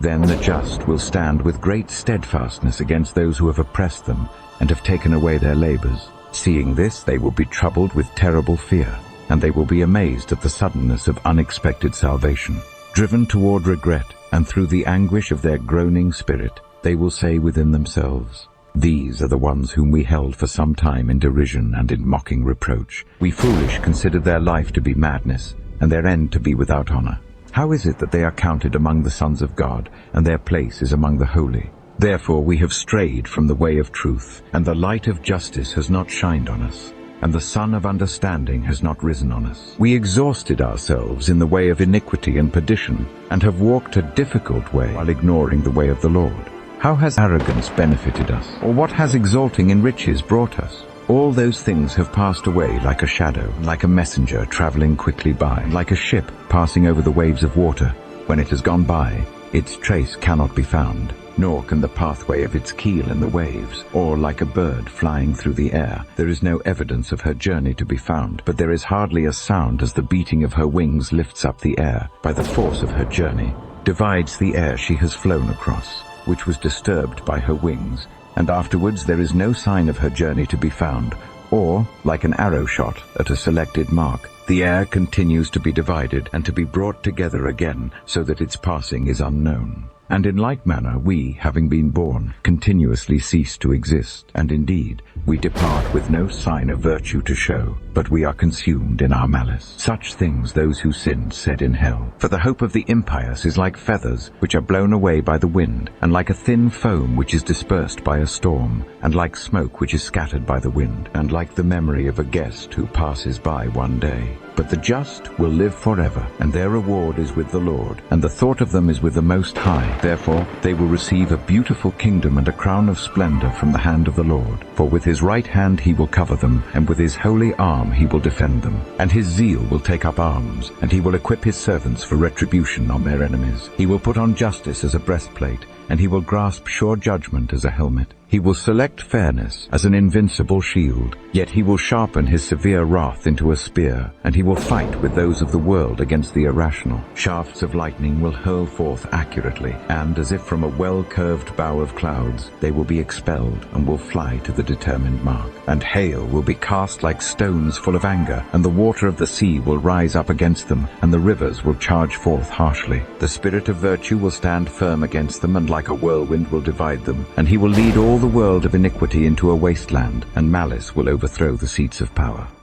Then the just will stand with great steadfastness against those who have oppressed them and have taken away their labors. Seeing this, they will be troubled with terrible fear, and they will be amazed at the suddenness of unexpected salvation. Driven toward regret, and through the anguish of their groaning spirit, they will say within themselves, "These are the ones whom we held for some time in derision and in mocking reproach. We foolish considered their life to be madness, and their end to be without honor. How is it that they are counted among the sons of God, and their place is among the holy? Therefore we have strayed from the way of truth, and the light of justice has not shined on us, and the sun of understanding has not risen on us. We exhausted ourselves in the way of iniquity and perdition, and have walked a difficult way while ignoring the way of the Lord. How has arrogance benefited us, or what has exalting in riches brought us? All those things have passed away like a shadow, like a messenger traveling quickly by, like a ship passing over the waves of water. When it has gone by, its trace cannot be found, nor can the pathway of its keel in the waves. Or like a bird flying through the air, there is no evidence of her journey to be found, but there is hardly a sound as the beating of her wings lifts up the air, by the force of her journey, divides the air she has flown across, which was disturbed by her wings, and afterwards there is no sign of her journey to be found. Or, like an arrow shot at a selected mark, the air continues to be divided and to be brought together again, so that its passing is unknown. And in like manner we, having been born, continuously cease to exist, and indeed we depart with no sign of virtue to show, but we are consumed in our malice. Such things those who sinned said in hell. For the hope of the impious is like feathers, which are blown away by the wind, and like a thin foam which is dispersed by a storm, and like smoke which is scattered by the wind, and like the memory of a guest who passes by one day. But the just will live forever, and their reward is with the Lord, and the thought of them is with the Most High. Therefore they will receive a beautiful kingdom and a crown of splendor from the hand of the Lord. For with his right hand he will cover them, and with his holy arm he will defend them. And his zeal will take up arms, and he will equip his servants for retribution on their enemies. He will put on justice as a breastplate, and he will grasp sure judgment as a helmet. He will select fairness as an invincible shield, yet he will sharpen his severe wrath into a spear, and he will fight with those of the world against the irrational. Shafts of lightning will hurl forth accurately, and as if from a well-curved bow of clouds, they will be expelled and will fly to the determined mark. And hail will be cast like stones full of anger, and the water of the sea will rise up against them, and the rivers will charge forth harshly. The spirit of virtue will stand firm against them, and like a whirlwind will divide them, and he will lead all the world of iniquity into a wasteland, and malice will overthrow the seats of power.